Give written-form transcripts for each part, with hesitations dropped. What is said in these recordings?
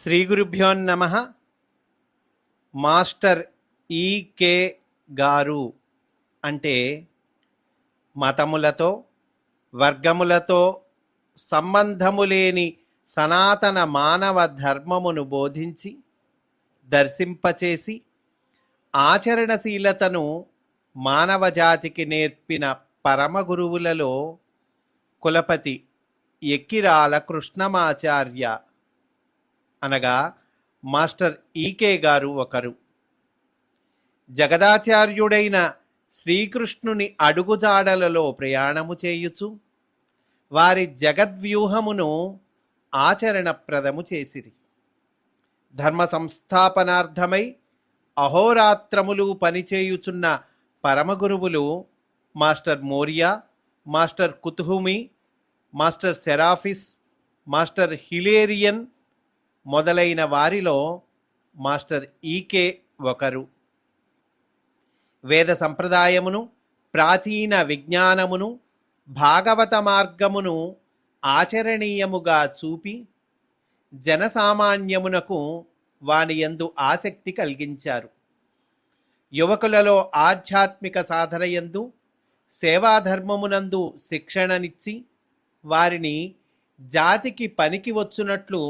శ్రీ గురుభ్యో నమః. మాస్టర్ ఈకే గారు అంటే మతములతో వర్గములతో సంబంధము లేని సనాతన మానవ ధర్మమును బోధించి దర్శింపచేసి ఆచరణశీలతను మానవజాతికి నేర్పిన పరమ గురువులలో కులపతి ఎక్కిరాల కృష్ణమాచార్య అనగా మాస్టర్ ఈకే గారు ఒకరు. జగదాచార్యుడైన శ్రీకృష్ణుని అడుగుజాడలలో ప్రయాణము చేయుచు వారి జగద్వ్యూహమును ఆచరణప్రదము చేసిరి. ధర్మ సంస్థాపనార్థమై అహోరాత్రములు పనిచేయుచున్న పరమగురువులు master Morya, master Kuthumi, master Serapis, master Hilarion మొదలైన వారిలో మాస్టర్ ఈకే ఒకరు. వేద సంప్రదాయమును, ప్రాచీన విజ్ఞానమును, భాగవత మార్గమును ఆచరణీయముగా చూపి జనసామాన్యమునకు వాని యందు ఆసక్తి కలిగించారు. యువకులలో ఆధ్యాత్మిక సాధనయందు, సేవాధర్మమునందు శిక్షణనిచ్చి వారిని జాతికి పనికి వచ్చునట్లు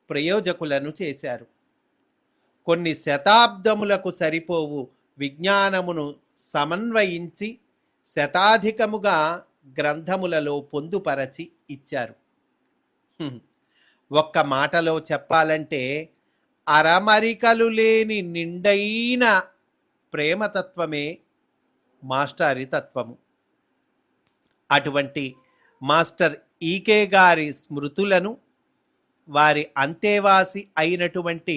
ప్రయోజకులను చేశారు. కొన్ని శతాబ్దములకు సరిపోవు విజ్ఞానమును సమన్వయించి శతాధికముగా గ్రంథములలో పొందుపరచి ఇచ్చారు. ఒక్క మాటలో చెప్పాలంటే అరమరికలు లేని నిండైన ప్రేమతత్వమే మాస్టారి తత్వము. అటువంటి మాస్టర్ ఈకే గారి స్మృతులను వారి అంతేవాసి అయినటువంటి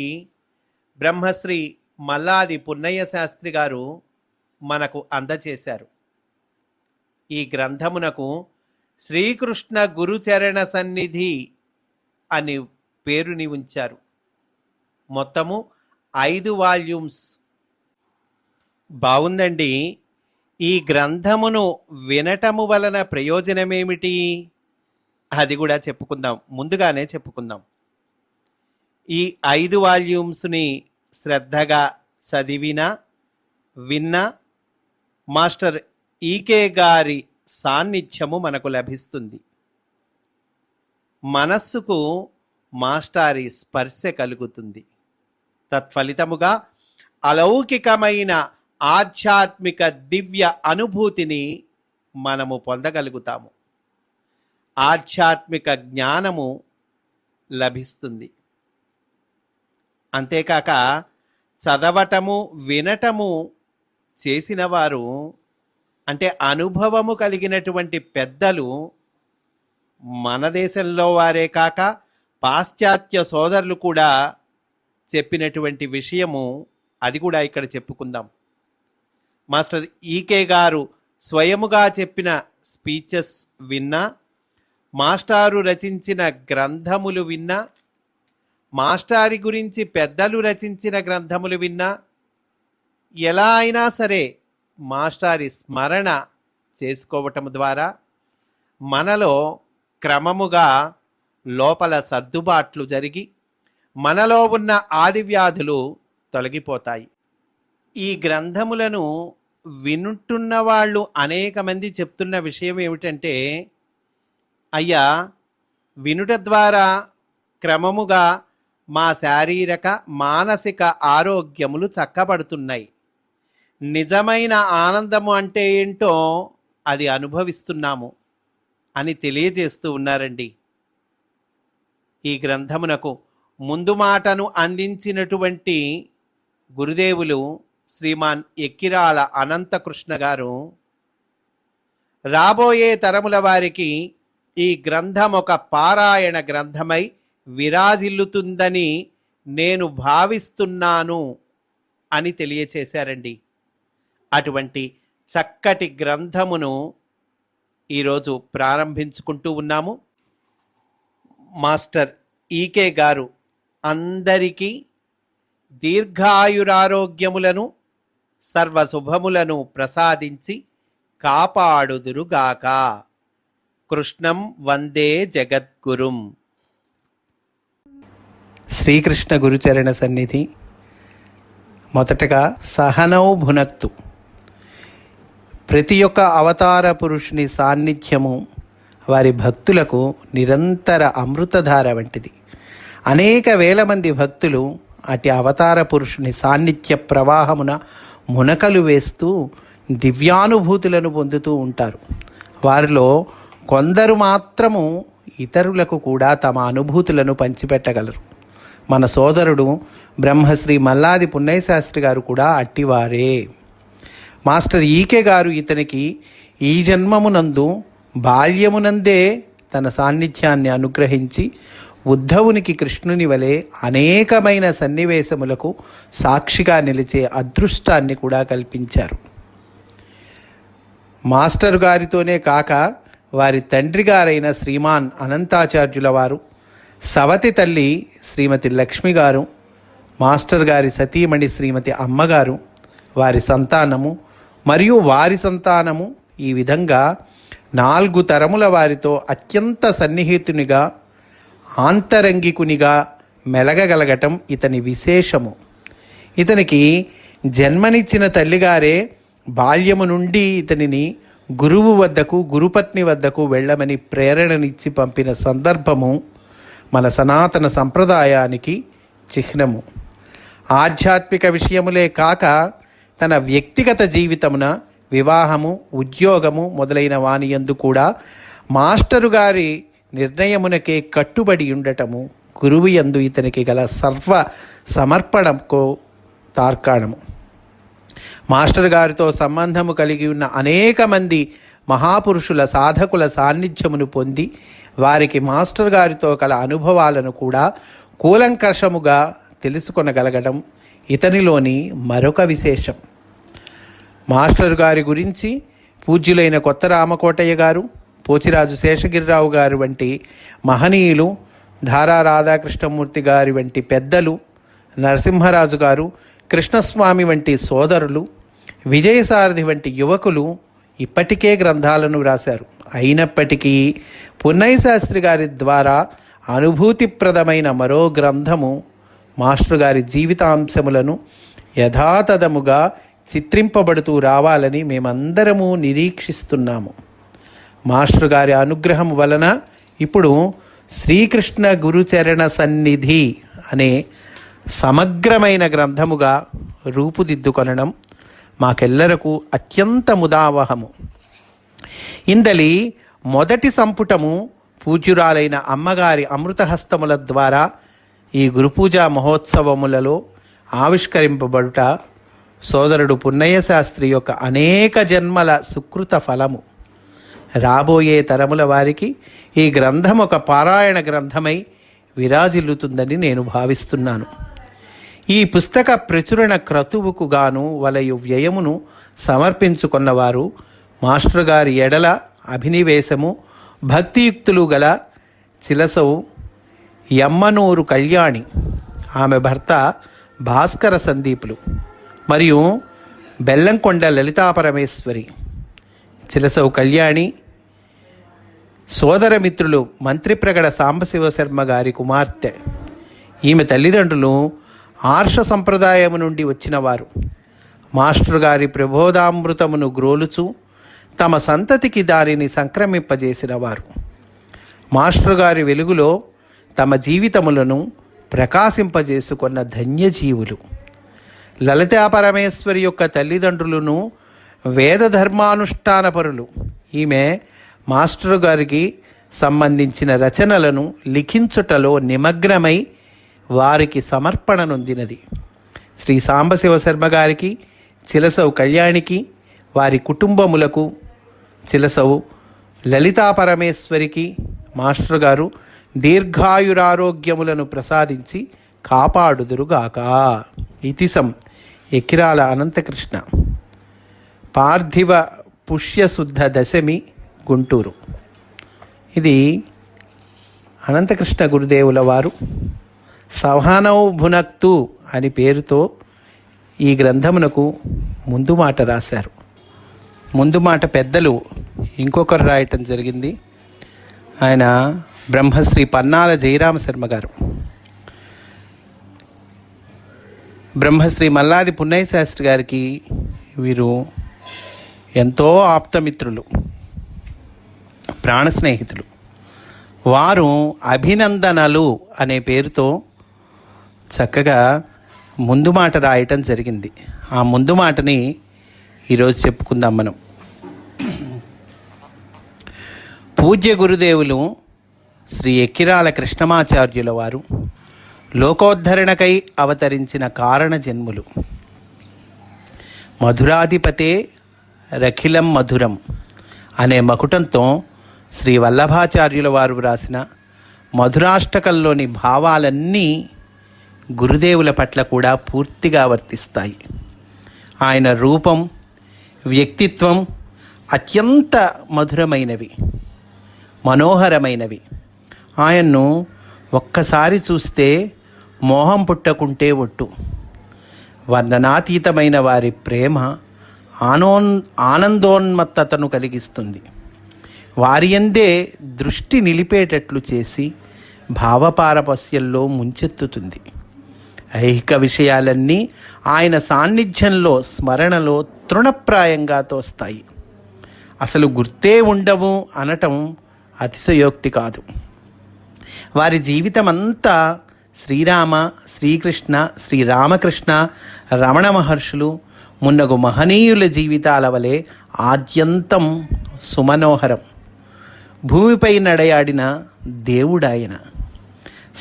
బ్రహ్మశ్రీ మల్లాది పున్నయ్య శాస్త్రి గారు మనకు అందచేశారు. ఈ గ్రంథమునకు శ్రీకృష్ణ గురుచరణ సన్నిధి అని పేరుని ఉంచారు. మొత్తము 5 వాల్యూమ్స్. బాగుందండి. ఈ గ్రంథమును వినటము వలన ప్రయోజనమేమిటి? అది కూడా చెప్పుకుందాం, ముందుగానే చెప్పుకుందాం. ఈ 5 వాల్యూమ్స్ని శ్రద్ధగా చదివినా విన్నా మాస్టర్ ఈకే గారి సాన్నిధ్యము మనకు లభిస్తుంది. మనస్సుకు మాస్టారి స్పర్శ కలుగుతుంది. తత్ఫలితముగా అలౌకికమైన ఆధ్యాత్మిక దివ్య అనుభూతిని మనము పొందగలుగుతాము. ఆధ్యాత్మిక జ్ఞానము లభిస్తుంది. అంతేకాక చదవటము వినటము చేసిన వారు అంటే అనుభవము కలిగినటువంటి పెద్దలు మన దేశంలో వారే కాక పాశ్చాత్య సోదరులు కూడా చెప్పినటువంటి విషయము, అది కూడా ఇక్కడ చెప్పుకుందాం. మాస్టర్ ఈకే గారు స్వయముగా చెప్పిన స్పీచెస్ విన్నా, మాస్టారు రచించిన గ్రంథములు విన్నా, మాస్టారి గురించి పెద్దలు రచించిన గ్రంథములు విన్నా, ఎలా అయినా సరే మాస్టారి స్మరణ చేసుకోవటం ద్వారా మనలో క్రమముగా లోపల సర్దుబాట్లు జరిగి మనలో ఉన్న ఆదివ్యాధులు తొలగిపోతాయి. ఈ గ్రంథములను వింటున్న వాళ్ళు అనేక మంది చెప్తున్న విషయం ఏమిటంటే, అయ్యా వినుట ద్వారా క్రమముగా మా శారీరక మానసిక ఆరోగ్యములు చక్కబడుతున్నాయి. నిజమైన ఆనందము అంటే ఏంటో అది అనుభవిస్తున్నాము అని తెలియజేస్తూ ఉన్నారండి. ఈ గ్రంథమునకు ముందు మాటను అందించినటువంటి గురుదేవులు శ్రీమాన్ ఎక్కిరాల అనంతకృష్ణ గారు రాబోయే తరముల వారికి ఈ గ్రంథం ఒక పారాయణ గ్రంథమై విరాజిల్లుతుందని నేను భావిస్తున్నాను అని తెలియచేశారండి. అటువంటి చక్కటి గ్రంథమును ఈరోజు ప్రారంభించుకుంటూ ఉన్నాము. మాస్టర్ ఈకే గారు అందరికీ దీర్ఘాయురారోగ్యములను సర్వశుభములను ప్రసాదించి కాపాడుదురుగాక. కృష్ణం వందే జగద్గురుం. శ్రీకృష్ణ గురుచరణ సన్నిధి. మొదటగా సహనౌ భునక్తు. ప్రతి ఒక్క అవతార పురుషుని సాన్నిధ్యము వారి భక్తులకు నిరంతర అమృతధార వంటిది. అనేక వేల మంది భక్తులు అటు అవతార పురుషుని సాన్నిధ్య ప్రవాహమున మునకలు వేస్తూ దివ్యానుభూతులను పొందుతూ ఉంటారు. వారిలో కొందరు మాత్రము ఇతరులకు కూడా తమ అనుభూతులను పంచిపెట్టగలరు. మన సోదరుడు బ్రహ్మశ్రీ మల్లాది పున్నయ్య శాస్త్రి గారు కూడా అట్టివారే. మాస్టర్ ఈకే గారు ఇతనికి ఈ జన్మమునందు బాల్యమునందే తన సాన్నిధ్యాన్ని అనుగ్రహించి ఉద్ధవునికి కృష్ణుని వలె అనేకమైన సన్నివేశములకు సాక్షిగా నిలిచే అదృష్టాన్ని కూడా కల్పించారు. మాస్టర్ గారితోనే కాక వారి తండ్రి గారైన శ్రీమాన్ అనంతాచార్యుల వారు, సవతి తల్లి శ్రీమతి లక్ష్మి గారు, మాస్టర్ గారి సతీమణి శ్రీమతి అమ్మగారు, వారి సంతానము మరియు వారి సంతానము, ఈ విధంగా 4 తరముల వారితో అత్యంత సన్నిహితునిగా ఆంతరంగికునిగా మెలగగలగటం ఇతని విశేషము. ఇతనికి జన్మనిచ్చిన తల్లిగారే బాల్యము నుండి ఇతనిని గురువు వద్దకు, గురుపత్ని వద్దకు వెళ్ళమని ప్రేరణనిచ్చి పంపిన సందర్భము మన సనాతన సంప్రదాయానికి చిహ్నము. ఆధ్యాత్మిక విషయములే కాక తన వ్యక్తిగత జీవితమున వివాహము, ఉద్యోగము మొదలైన వానియందు కూడా మాస్టరు గారి నిర్ణయమునకే కట్టుబడి ఉండటము గురువు యందు ఇతనికి గల సర్వ సమర్పణకు తార్కాణము. మాస్టర్ గారితో సంబంధము కలిగి ఉన్న అనేక మంది మహాపురుషుల సాధకుల సాన్నిధ్యమును పొంది వారికి మాస్టర్ గారితో గల అనుభవాలను కూడా కూలంకషముగా తెలుసుకొనగలగడం ఇతనిలోని మరొక విశేషం. మాస్టర్ గారి గురించి పూజ్యులైన కొత్త రామకోటయ్య గారు, పోచిరాజు శేషగిరిరావు గారు వంటి మహనీయులు, ధారా రాధాకృష్ణమూర్తి గారి వంటి పెద్దలు, నరసింహరాజు గారు, కృష్ణస్వామి వంటి సోదరులు, విజయసారథి వంటి యువకులు ఇప్పటికే గ్రంథాలను వ్రాశారు. అయినప్పటికీ పున్నయ్య శాస్త్రి గారి ద్వారా అనుభూతిప్రదమైన మరో గ్రంథము మాస్టర్ గారి జీవితాంశములను యథాతథముగా చిత్రింపబడుతూ రావాలని మేమందరము నిరీక్షిస్తున్నాము. మాస్టర్ గారి అనుగ్రహం వలన ఇప్పుడు శ్రీకృష్ణ గురుచరణ సన్నిధి అనే సమగ్రమైన గ్రంథముగా రూపుదిద్దుకొనడం మాకెల్లరకు అత్యంత ముదావహము. ఇందలి మొదటి సంపుటము పూజ్యురాలైన అమ్మగారి అమృతహస్తముల ద్వారా ఈ గురుపూజా మహోత్సవములలో ఆవిష్కరింపబడుట సోదరుడు పున్నయ్య శాస్త్రి యొక్క అనేక జన్మల సుకృత ఫలము. రాబోయే తరముల వారికి ఈ గ్రంథం ఒక పారాయణ గ్రంథమై విరాజిల్లుతుందని నేను భావిస్తున్నాను. ఈ పుస్తక ప్రచురణ క్రతువుకు గాను వలయు వ్యయమును సమర్పించుకున్నవారు మాస్టర్ గారి ఎడల అభినివేశము, భక్తియుక్తులు గల చిలసవు యమ్మనూరు కళ్యాణి, ఆమె భర్త భాస్కర సందీపులు మరియు బెల్లంకొండ లలితాపరమేశ్వరి. చిలసవు కళ్యాణి సోదరమిత్రులు మంత్రిప్రగడ సాంబశివశర్మ గారి కుమార్తె. ఈమె తల్లిదండ్రులు ఆర్ష సంప్రదాయము నుండి వచ్చినవారు. మాస్టర్ గారి ప్రబోధామృతమును గ్రోలుచు తమ సంతతికి దానిని సంక్రమింపజేసిన వారు. మాస్టర్ గారి వెలుగులో తమ జీవితములను ప్రకాశింపజేసుకున్న ధన్యజీవులు. లలితాపరమేశ్వరి యొక్క తల్లిదండ్రులను వేద ధర్మానుష్ఠానపరులు. ఈమె మాస్టర్ గారికి సంబంధించిన రచనలను లిఖించుటలో నిమగ్నమై వారికి సమర్పణ నొందినది. శ్రీ సాంబశివశర్మ గారికి, చిలసవు కళ్యాణికి, వారి కుటుంబములకు, చిలసవు లలితాపరమేశ్వరికి మాస్టర్ గారు దీర్ఘాయురారోగ్యములను ప్రసాదించి కాపాడుదురుగాక. ఇతిసం ఎకిరాల అనంతకృష్ణ. పార్థివ పుష్యశుద్ధ దశమి, గుంటూరు. ఇది అనంతకృష్ణ గురుదేవుల వారు సహనౌ భునక్తు అని పేరుతో ఈ గ్రంథమునకు ముందు మాట రాశారు. ముందు మాట పెద్దలు ఇంకొకరు రాయటం జరిగింది. ఆయన బ్రహ్మశ్రీ పన్నాల జయరామ శర్మ గారు. బ్రహ్మశ్రీ మల్లాది పున్నయ్య శాస్త్రి గారికి వీరు ఎంతో ఆప్తమిత్రులు, ప్రాణ స్నేహితులు. వారు అభినందనలు అనే పేరుతో చక్కగా ముందు మాట రాయటం జరిగింది. ఆ ముందు మాటని ఈరోజు చెప్పుకుందాం మనం. పూజ్య గురుదేవులు శ్రీ ఎక్కిరాల కృష్ణమాచార్యుల వారు లోకోద్ధరణకై అవతరించిన కారణ జన్ములు. మధురాధిపతే రఖిలం మధురం అనే మకుటంతో శ్రీ వల్లభాచార్యుల వారు వ్రాసిన మధురాష్టకంలోని భావాలన్నీ గురుదేవుల పట్ల కూడా పూర్తిగా వర్తిస్తాయి. ఆయన రూపం, వ్యక్తిత్వం అత్యంత మధురమైనవి, మనోహరమైనవి. ఆయన్ను ఒక్కసారి చూస్తే మోహం పుట్టకుంటే ఒట్టు. వర్ణనాతీతమైన వారి ప్రేమ ఆనందోన్మత్తతను కలిగిస్తుంది. వారి యందే దృష్టి నిలిపేటట్లు చేసి భావపారపస్యంలో ముంచెత్తుతుంది. ఐహిక విషయాలన్నీ ఆయన సాన్నిధ్యంలో, స్మరణలో తృణప్రాయంగా తోస్తాయి. అసలు గుర్తే ఉండవు అనటం అతిశయోక్తి కాదు. వారి జీవితమంతా శ్రీరామ, శ్రీకృష్ణ, శ్రీరామకృష్ణ, రమణ మహర్షులు మున్నగు మహనీయుల జీవితాల వలె ఆద్యంతం సుమనోహరం. భూమిపై నడయాడిన దేవుడాయన.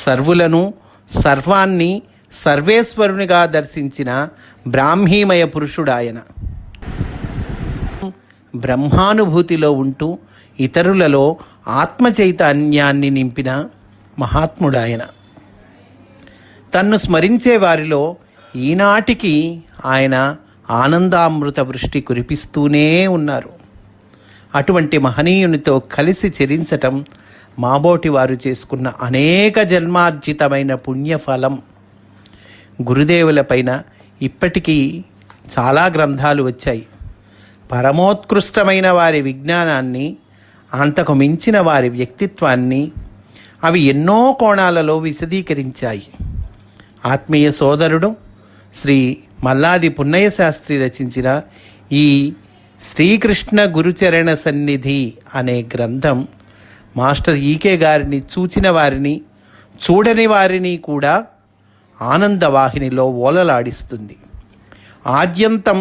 సర్వులను, సర్వాన్ని సర్వేశ్వరునిగా దర్శించిన బ్రాహ్మీమయ పురుషుడాయన. బ్రహ్మానుభూతిలో ఉంటూ ఇతరులలో ఆత్మచైతన్యాన్ని నింపిన మహాత్ముడాయన. తన్ను స్మరించే వారిలో ఈనాటికి ఆయన ఆనందామృత వృష్టి కురిపిస్తూనే ఉన్నారు. అటువంటి మహనీయునితో కలిసి చరించటం మాబోటి వారు చేసుకున్న అనేక జన్మార్జితమైన పుణ్యఫలం. గురుదేవులపైన ఇప్పటికీ చాలా గ్రంథాలు వచ్చాయి. పరమోత్కృష్టమైన వారి విజ్ఞానాన్ని, అంతకు మించిన వారి వ్యక్తిత్వాన్ని అవి ఎన్నో కోణాలలో విశదీకరించాయి. ఆత్మీయ సోదరుడు శ్రీ మల్లాది పున్నయ్య శాస్త్రి రచించిన ఈ శ్రీకృష్ణ గురుచరణ సన్నిధి అనే గ్రంథం మాస్టర్ ఈకే గారిని చూచిన వారిని, చూడని వారిని కూడా ఆనందవాహినిలో ఓలలాడిస్తుంది. ఆద్యంతం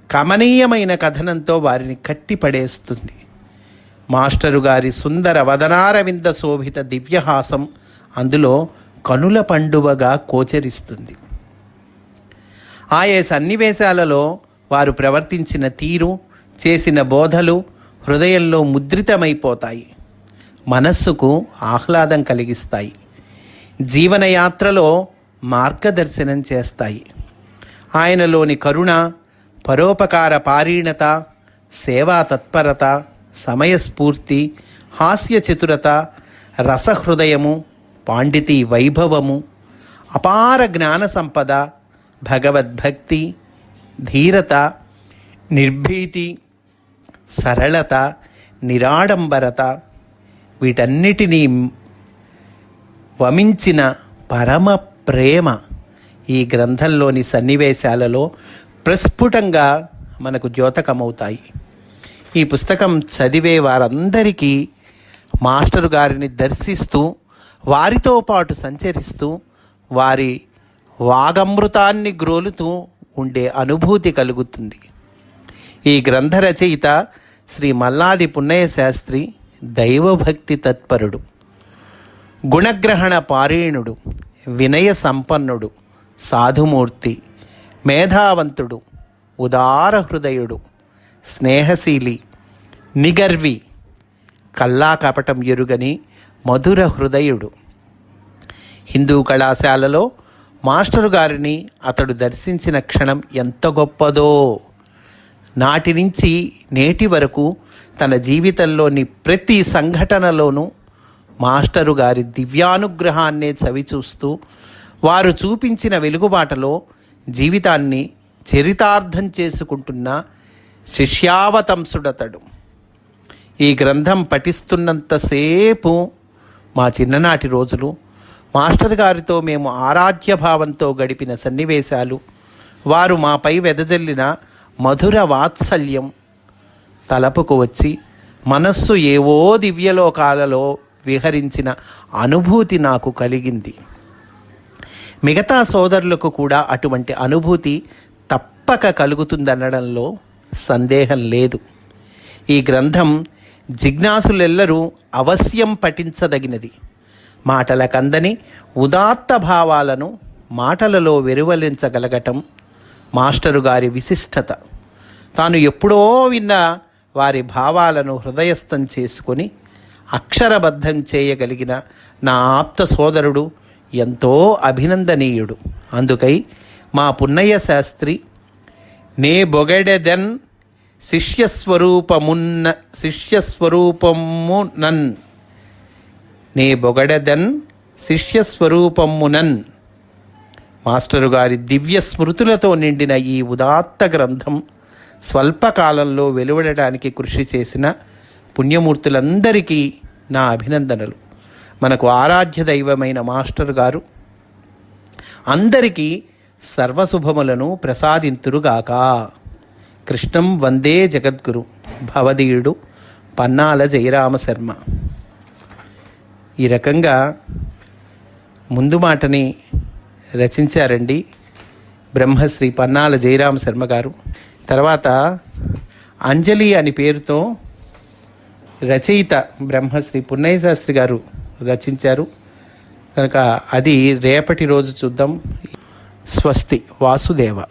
కమనీయమైన కథనంతో వారిని కట్టిపడేస్తుంది. మాస్టరు గారి సుందర వదనారవింద శోభిత దివ్యహాసం అందులో కనుల పండువగా గోచరిస్తుంది. ఆయా సన్నివేశాలలో వారు ప్రవర్తించిన తీరు, చేసిన బోధలు హృదయంలో ముద్రితమైపోతాయి, మనస్సుకు ఆహ్లాదం కలిగిస్తాయి, జీవనయాత్రలో మార్గదర్శనం చేస్తాయి. ఆయనలోని కరుణ, పరోపకార పారీణత, సేవా తత్పరత, సమయస్ఫూర్తి, హాస్య చతురత, రసహృదయము, పాండితీ వైభవము, అపార జ్ఞాన సంపద, భగవద్భక్తి, ధీరత, నిర్భీతి, సరళత, నిరాడంబరత వీటన్నిటినీ వమించిన పరమ ప్రేమ ఈ గ్రంథంలోని సన్నివేశాలలో ప్రస్ఫుటంగా మనకు ద్యోతకమవుతాయి. ఈ పుస్తకం చదివే వారందరికీ మాస్టరు గారిని దర్శిస్తూ, వారితో పాటు సంచరిస్తూ, వారి వాగమృతాన్ని గ్రోలుతూ ఉండే అనుభూతి కలుగుతుంది. ఈ గ్రంథ రచయిత శ్రీ మల్లాది పున్నయ్య శాస్త్రి దైవభక్తి తత్పరుడు, గుణగ్రహణ పారీణుడు, వినయ సంపన్నుడు, సాధుమూర్తి, మేధావంతుడు, ఉదార హృదయుడు, స్నేహశీలి, నిగర్వి, కల్లా కపటం ఎరుగని మధుర హృదయుడు. హిందూ కళాశాలలో మాస్టరు గారిని అతడు దర్శించిన క్షణం ఎంత గొప్పదో. నాటి నుంచి నేటి వరకు తన జీవితంలోని ప్రతి సంఘటనలోనూ మాస్టరు గారి దివ్యానుగ్రహాన్నే చవిచూస్తూ, వారు చూపించిన వెలుగుబాటలో జీవితాన్ని చరితార్థం చేసుకుంటున్న శిష్యావతంసుడతడు. ఈ గ్రంథం పఠిస్తున్నంతసేపు మా చిన్ననాటి రోజులు మాస్టర్ గారితో మేము ఆరాధ్య భావంతో గడిపిన సన్నివేశాలు, వారు మాపై వెదజల్లిన మధుర వాత్సల్యం తలపుకు వచ్చి మనస్సు ఏవో దివ్యలోకాలలో విహరించిన అనుభూతి నాకు కలిగింది. మిగతా సోదరులకు కూడా అటువంటి అనుభూతి తప్పక కలుగుతుందనడంలో సందేహం లేదు. ఈ గ్రంథం జిజ్ఞాసులెల్లరూ అవశ్యం పఠించదగినది. మాటలకందని ఉదాత్త భావాలను మాటలలో వెలువరించగలగటం మాస్టరు గారి విశిష్టత. తాను ఎప్పుడో విన్న వారి భావాలను హృదయస్థం చేసుకొని అక్షరబద్ధం చేయగలిగిన నా ఆప్త సోదరుడు ఎంతో అభినందనీయుడు. అందుకై మా పున్నయ్య శాస్త్రి నే బొగడెదెన్ శిష్యస్వరూపమునన్ నే బొగడెదెన్ శిష్యస్వరూపమునన్ మాస్టరు గారి దివ్య స్మృతులతో నిండిన ఈ ఉదాత్త గ్రంథం స్వల్పకాలంలో వెలువడటానికి కృషి చేసిన పుణ్యమూర్తులందరికీ నా అభినందనలు. మనకు ఆరాధ్య దైవమైన మాస్టర్ గారు అందరికీ సర్వశుభములను ప్రసాదింతురుగాక. కృష్ణం వందే జగద్గురు. భవదీయుడు పన్నాల జయరామ శర్మ. ఈ రకంగా ముందు మాటని రచించారండి బ్రహ్మశ్రీ పన్నాల జయరామ శర్మ గారు. తర్వాత అంజలి అని పేరుతో రచయిత బ్రహ్మశ్రీ పున్నయ్య శాస్త్రి గారు రచించారు కనుక అది రేపటి రోజు చూద్దాం. స్వస్తి. వాసుదేవ.